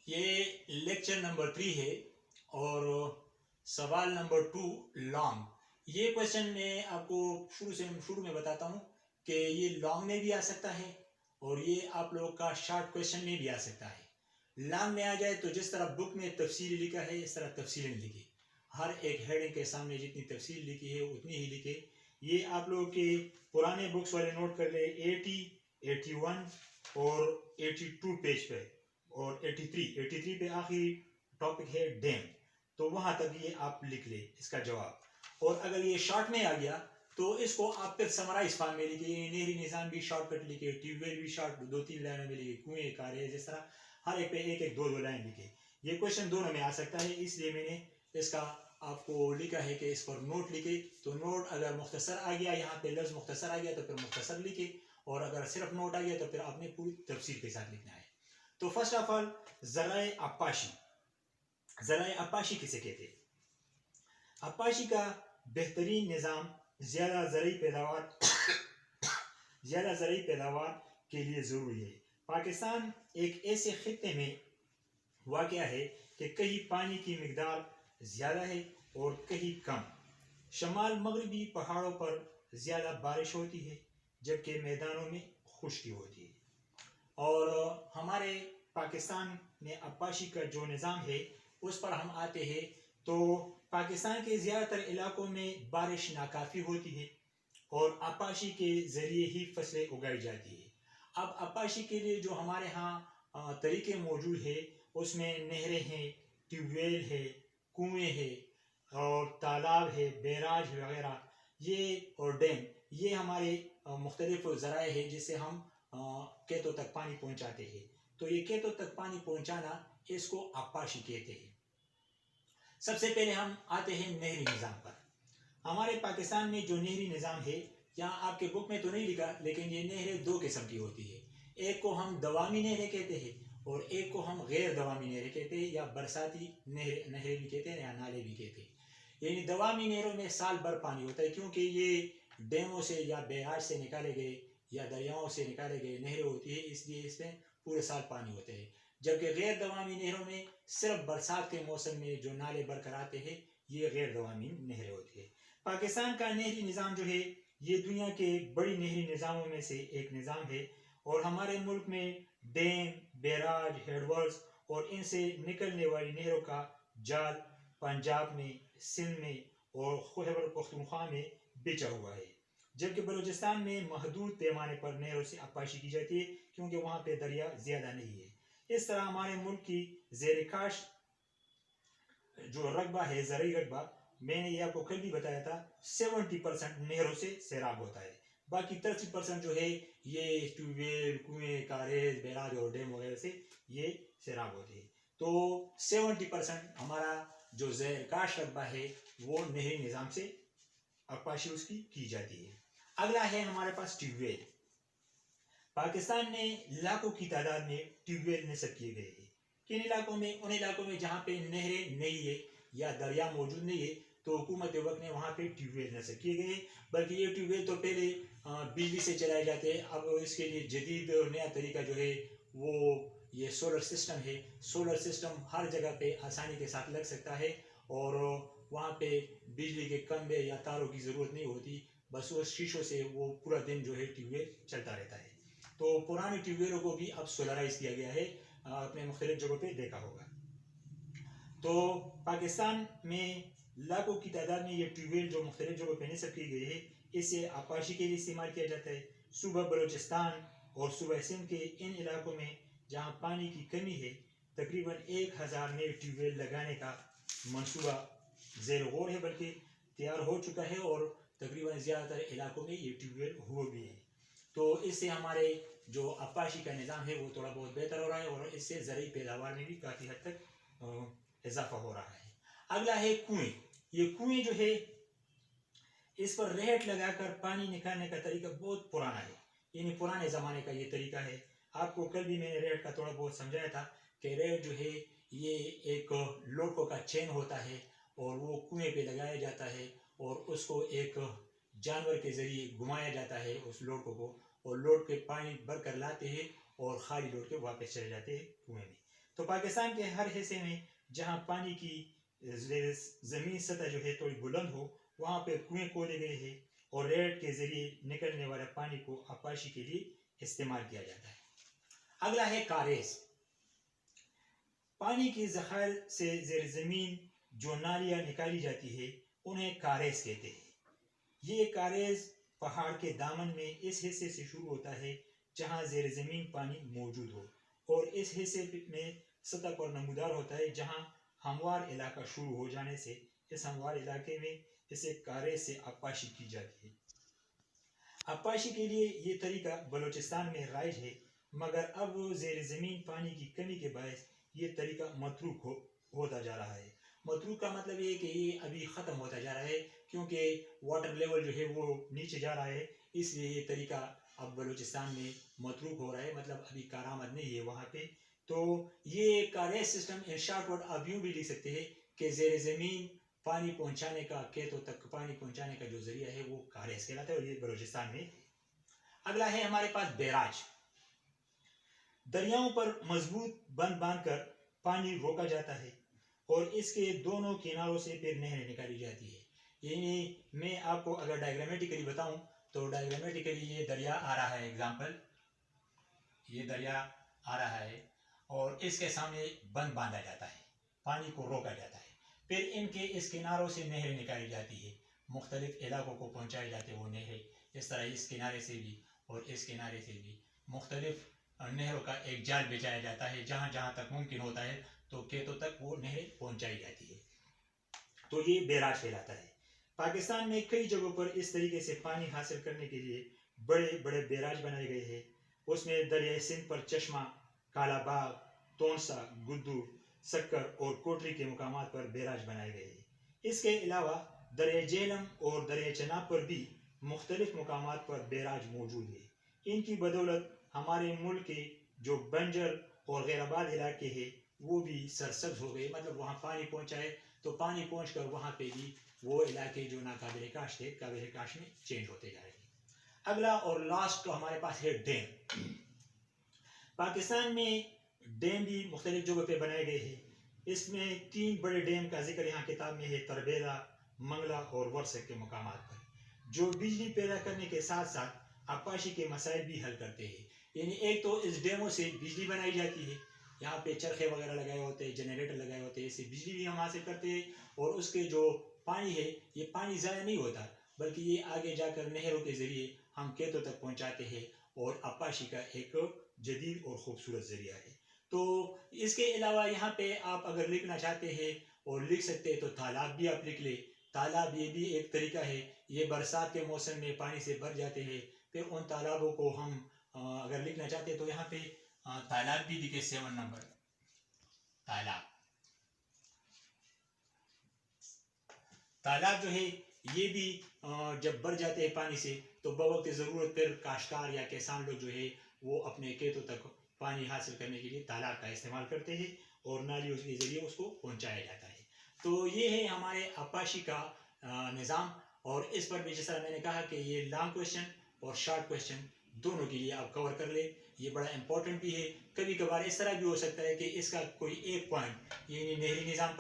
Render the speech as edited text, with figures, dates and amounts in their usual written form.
یہ lecture number 3 ہے اور سوال نمبر 2 لانگ. یہ کوشچن میں آپ کو شروع میں بتاتا ہوں کہ یہ لانگ میں بھی آ سکتا ہے اور یہ آپ لوگوں کا شارٹ کوشچن میں بھی آ سکتا ہے. لانگ میں آ جائے تو جس طرح بک میں تفصیل لکھا ہے اس طرح تفصیل لکھے. ہر ایک ہیڈنگ کے سامنے جتنی تفصیل لکھی ہے اتنی ہی لکھے. یہ آپ لوگوں کے پرانے بکس والے نوٹ کر لیں 80 81 اور 82 پیج پہ اور 83 پہ آخری ٹاپک ہے ڈیم. تو وہاں تک یہ آپ لکھ لیں اس کا جواب. اور اگر یہ شارٹ میں آ گیا تو اس کو آپ پھر سمرائز فارم میں لکھے. نہری نظام بھی شارٹ کٹ لکھے, ٹیوب ویل بھی شارٹ 2-3 لائنوں میں لکھے, کنویں کارے, جس طرح ہر ایک پہ ایک 2 لائن لکھے. یہ کوشچن دونوں میں آ سکتا ہے, اس لیے میں نے اس کا آپ کو لکھا ہے کہ اس پر نوٹ لکھے. تو نوٹ اگر مختصر آ گیا, یہاں پہ لفظ مختصر آ گیا تو پھر مختصر لکھے, اور اگر صرف نوٹ آ گیا تو پھر آپ نے پوری تفصیل کے ساتھ لکھنا ہے. تو فرسٹ آف آل ذرائع آبپاشی. ذرائع آبپاشی کسے کہتے ہیں؟ آبپاشی کا بہترین نظام زیادہ زرعی پیداوار کے لیے ضروری ہے. پاکستان ایک ایسے خطے میں واقع ہے کہ کہیں پانی کی مقدار زیادہ ہے اور کہیں کم. شمال مغربی پہاڑوں پر زیادہ بارش ہوتی ہے جبکہ میدانوں میں خشکی ہوتی ہے. اور ہمارے پاکستان میں آبپاشی کا جو نظام ہے اس پر ہم آتے ہیں تو پاکستان کے زیادہ تر علاقوں میں بارش ناکافی ہوتی ہے اور آبپاشی کے ذریعے ہی فصلیں اگائی جاتی ہے. اب آبپاشی کے لیے جو ہمارے ہاں طریقے موجود ہیں اس میں نہریں ہیں, ٹیوب ویل ہے, کنویں ہے اور تالاب ہے, بیراج وغیرہ, یہ اور ڈیم, یہ ہمارے مختلف ذرائع ہیں جس سے ہم کھیتوں تک پانی پہنچاتے ہیں. تو یہ کھیتوں تک پانی پہنچانا اس کو آبپاشی کہتے ہیں. سب سے پہلے ہم آتے ہیں نہری نظام پر. ہمارے پاکستان میں جو نہری نظام ہے, یہاں آپ کے بک میں تو نہیں لکھا لیکن یہ نہریں 2 قسم کی ہوتی ہے. ایک کو ہم دوامی نہریں کہتے ہیں اور ایک کو ہم غیر دوامی نہریں کہتے ہیں, یا برساتی نہریں بھی کہتے ہیں یا نالے بھی کہتے ہیں. یعنی دوامی نہروں میں سال بھر پانی ہوتا ہے کیونکہ یہ ڈیموں سے یا بیراج سے نکالے گئے یا دریاؤں سے نکالے گئے نہریں ہوتی ہے, اس لیے اس میں پورے سال پانی ہوتے ہیں. جبکہ غیر دوامی نہروں میں صرف برسات کے موسم میں جو نالے بھر کر آتے ہیں یہ غیر دوامی نہریں ہوتی ہے. پاکستان کا نہری نظام جو ہے یہ دنیا کے بڑی نہری نظاموں میں سے ایک نظام ہے, اور ہمارے ملک میں ڈیم, بیراج, ہیڈ ورکس اور ان سے نکلنے والی نہروں کا جال پنجاب میں, سندھ میں اور خیبر پختونخوا میں بچھا ہوا ہے. جبکہ بلوچستان میں محدود پیمانے پر نہروں سے آبپاشی کی جاتی ہے کیونکہ وہاں پہ دریا زیادہ نہیں ہے. اس طرح ہمارے ملک کی زیر کاشت جو رقبہ ہے, زرعی رقبہ, میں نے یہ آپ کو کل بھی بتایا تھا 70% نہروں سے سیراب ہوتا ہے. باقی 30% جو ہے یہ ٹیوب ویل, کنویں, کاریز, بیراج اور ڈیم وغیرہ سے یہ سیراب ہوتے ہیں. تو 70% ہمارا جو زیر کاشت رقبہ ہے وہ نہری نظام سے آبپاشی اس کی جاتی ہے. اگلا ہے ہمارے پاس ٹیوب ویل. پاکستان میں لاکھوں کی تعداد میں ٹیوب ویل نصب کیے گئے ہیں. کن علاقوں میں؟ ان علاقوں میں جہاں پہ نہریں نہیں ہے یا دریا موجود نہیں ہے تو حکومت وقت نے وہاں پہ ٹیوب ویل نصب کیے گئے. بلکہ یہ ٹیوب ویل تو پہلے بجلی سے چلائے جاتے ہیں, اب اس کے لیے جدید اور نیا طریقہ جو ہے وہ یہ سولر سسٹم ہے. سولر سسٹم ہر جگہ پہ آسانی کے ساتھ لگ سکتا ہے اور وہاں پہ بجلی کے کھمبے یا تاروں کی ضرورت نہیں ہوتی, بس وہ شیشوں سے وہ پورا دن جو ہے ٹیوب ویل چلتا رہتا ہے. تو پرانے ٹیوب ویلوں کو بھی اب سولرائز کیا گیا ہے, اپنے مختلف جگہوں پہ دیکھا ہوگا. تو پاکستان میں لاکھوں کی تعداد میں یہ ٹیوب ویل جو مختلف جگہوں پہ نصب کی گئی ہے اسے آبپاشی کے لیے استعمال کیا جاتا ہے. صوبہ بلوچستان اور صوبہ سندھ کے ان علاقوں میں جہاں پانی کی کمی ہے تقریباً 1000 نئے ٹیوب ویل لگانے کا منصوبہ زیر غور ہے, بلکہ تیار ہو چکا ہے اور تقریباً زیادہ تر علاقوں میں یہ ٹیوب ویل ہوئے بھی ہیں. تو اس سے ہمارے جو آبپاشی کا نظام ہے وہ تھوڑا بہت بہتر ہو رہا ہے اور اس سے زرعی پیداوار میں بھی کافی حد تک اضافہ ہو رہا ہے. اگلا ہے کنویں. یہ کنویں جو ہے اس پر ریٹ لگا کر پانی نکالنے کا طریقہ بہت پرانا ہے, یعنی پرانے زمانے کا یہ طریقہ ہے. آپ کو کل بھی میں نے ریٹ کا تھوڑا بہت سمجھایا تھا کہ ریٹ جو ہے یہ ایک لوٹوں کا چین ہوتا ہے اور وہ کنویں پہ لگایا جاتا ہے اور اس کو ایک جانور کے ذریعے گھمایا جاتا ہے اس لوٹوں کو, اور لوٹ کے پانی بھر کر لاتے ہیں اور خالی لوٹ کے واپس چلے جاتے ہیں کنویں میں. تو پاکستان کے ہر حصے میں جہاں پانی کی زمین سطح جو ہے تھوڑی بلند ہو وہاں پہ کنویں کھولے گئے ہیں اور ریڈ کے ذریعے نکلنے والے پانی کو آبپاشی کے لیے استعمال کیا جاتا ہے. اگلا ہے کاریز. پانی کے ذخائر سے زیر زمین جو نالیاں نکالی جاتی ہے انہیں کاریز کہتے ہیں. یہ کاریز پہاڑ کے دامن میں اس حصے سے شروع ہوتا ہے جہاں زیر زمین پانی موجود ہو اور اس حصے میں سطح پر نمودار ہوتا ہے جہاں ہموار علاقہ شروع ہو جانے سے اس ہموار علاقے میں اسے کاریز سے آبپاشی کی جاتی ہے. آبپاشی کے لیے یہ طریقہ بلوچستان میں رائج ہے مگر اب زیر زمین پانی کی کمی کے باعث یہ طریقہ متروک ہوتا جا رہا ہے. متروک کا مطلب یہ ہے کہ یہ ابھی ختم ہوتا جا رہا ہے کیونکہ واٹر لیول جو ہے وہ نیچے جا رہا ہے اس لیے یہ طریقہ اب بلوچستان میں متروک ہو رہا ہے مطلب ابھی کارآمد نہیں ہے وہاں پہ. تو یہ کاریز سسٹم ان شارٹ ورڈ آپ یوں بھی لکھ سکتے ہیں کہ زیر زمین پانی پہنچانے کا کھیتوں تک پانی پہنچانے کا جو ذریعہ ہے وہ کاریز کہلاتا ہے اور یہ بلوچستان میں. اگلا ہے ہمارے پاس بیراج. دریاؤں پر مضبوط بند باندھ کر پانی روکا جاتا ہے اور اس کے دونوں کناروں سے پھر نہریں نکالی جاتی ہے. یعنی میں آپ کو اگر ڈائیگرامیٹیکلی بتاؤں تو ڈائیگرامیٹیکلی یہ دریا آ رہا ہے ایگزامپل یہ دریا آ رہا ہے اور اس کے سامنے بند باندھا جاتا ہے پانی کو روکا جاتا ہے. پھر ان کے اس کناروں سے نہریں نکالی جاتی ہے مختلف علاقوں کو پہنچائے جاتے ہیں وہ نہریں. اس طرح اس کنارے سے بھی اور اس کنارے سے بھی مختلف نہروں کا ایک جال بچھایا جاتا ہے جہاں جہاں تک ممکن ہوتا ہے تو کھیتوں تک وہ نہریں پہنچائی جاتی ہے. تو یہ بیراج کہلاتا ہے. پاکستان میں کئی جگہوں پر اس طریقے سے پانی حاصل کرنے کے لیے بڑے بڑے بیراج بنائے گئے ہیں. اس میں دریائے سندھ پر چشمہ، کالا باغ، تونسا، گدو، سکر اور کوٹری کے مقامات پر بیراج بنائے گئے ہیں. اس کے علاوہ دریائے جہلم اور دریائے چناب پر بھی مختلف مقامات پر بیراج موجود ہیں. ان کی بدولت ہمارے ملک کے جو بنجر اور غیر آباد علاقے ہیں وہ بھی سرسبز ہو گئے مطلب وہاں پانی پہنچائے تو پانی پہنچ کر وہاں پہ بھی وہ علاقے جو ناقابل کاشت تھے قابل کاشت میں چینج ہوتے جا رہے ہیں. اگلا اور لاسٹ تو ہمارے پاس ہے ڈیم. پاکستان میں ڈیم بھی مختلف جگہوں پہ بنائے گئے ہیں. اس میں 3 بڑے ڈیم کا ذکر یہاں کتاب میں ہے تربیلا، منگلا اور ورسک کے مقامات پر جو بجلی پیدا کرنے کے ساتھ ساتھ آبپاشی کے مسائل بھی حل کرتے ہیں. یعنی ایک تو اس ڈیموں سے بجلی بنائی جاتی ہے یہاں پہ چرخے وغیرہ لگائے ہوتے ہیں جنریٹر لگائے ہوتے ہیں اس سے بجلی بھی ہم حاصل کرتے ہیں اور اس کے جو پانی ہے یہ پانی ضائع نہیں ہوتا بلکہ یہ آگے جا کر نہروں کے ذریعے ہم کھیتوں تک پہنچاتے ہیں اور آبپاشی کا ایک جدید اور خوبصورت ذریعہ ہے. تو اس کے علاوہ یہاں پہ آپ اگر لکھنا چاہتے ہیں اور لکھ سکتے ہیں تو تالاب بھی آپ لکھ لیں. تالاب یہ بھی ایک طریقہ ہے. یہ برسات کے موسم میں پانی سے بھر جاتے ہیں پھر ان تالابوں کو ہم اگر لکھنا چاہتے ہیں تو یہاں پہ تالاب بھی لکھے 7 نمبر تالاب جو ہے یہ بھی جب بھر جاتے ہیں پانی سے تو بوقت ضرورت پھر کاشتکار یا کسان لوگ جو ہے وہ اپنے کھیتوں تک پانی حاصل کرنے کے لیے تالاب کا استعمال کرتے ہیں اور نالیوں کے ذریعے اس کو پہنچایا جاتا ہے. تو یہ ہے ہمارے آبپاشی کا نظام اور اس پر بھی جس طرح میں نے کہا کہ یہ لانگ کویشچن اور شارٹ کویشچن دونوں کے لیے آپ کور کر لیں. یہ بڑا امپورٹنٹ بھی ہے. کبھی کبھار اس طرح بھی ہو سکتا ہے کہ اس کا کوئی ایک پوائنٹ یعنی نہری نظام پر